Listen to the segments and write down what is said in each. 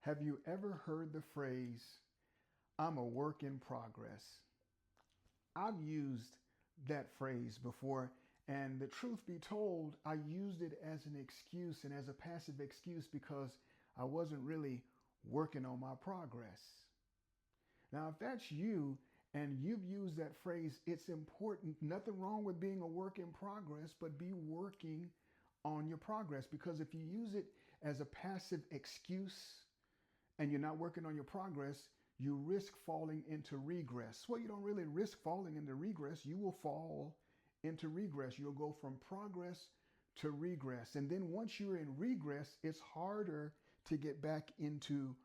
Have you ever heard the phrase, I'm a work in progress? I've used that phrase before, and the truth be told, I used it as an excuse and as a passive excuse because I wasn't really working on my progress. Now, if that's you and you've used that phrase, it's important. Nothing wrong with being a work in progress, but be working on your progress, because if you use it as a passive excuse and you're not working on your progress, you risk falling into regress. Well, you don't really risk falling into regress. You will fall into regress. You'll go from progress to regress. And then once you're in regress, it's harder to get back into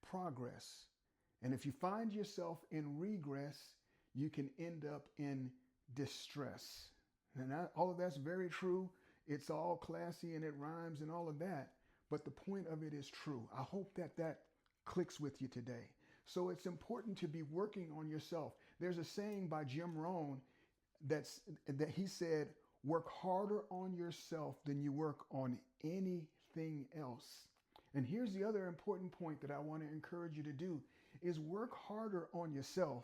progress. And if you find yourself in regress, you can end up in distress. And all of that's very true. It's all classy and it rhymes and all of that. But the point of it is true. I hope that clicks with you today. So it's important to be working on yourself. There's a saying by Jim Rohn that he said, work harder on yourself than you work on anything else. And here's the other important point that I want to encourage you to do is work harder on yourself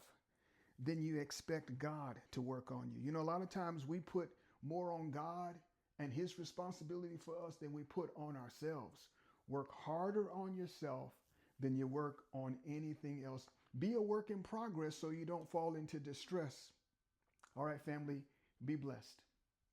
than you expect God to work on you. You know, a lot of times we put more on God and his responsibility for us than we put on ourselves. Work harder on yourself than you work on anything else. Be a work in progress so you don't fall into distress. All right, family, be blessed.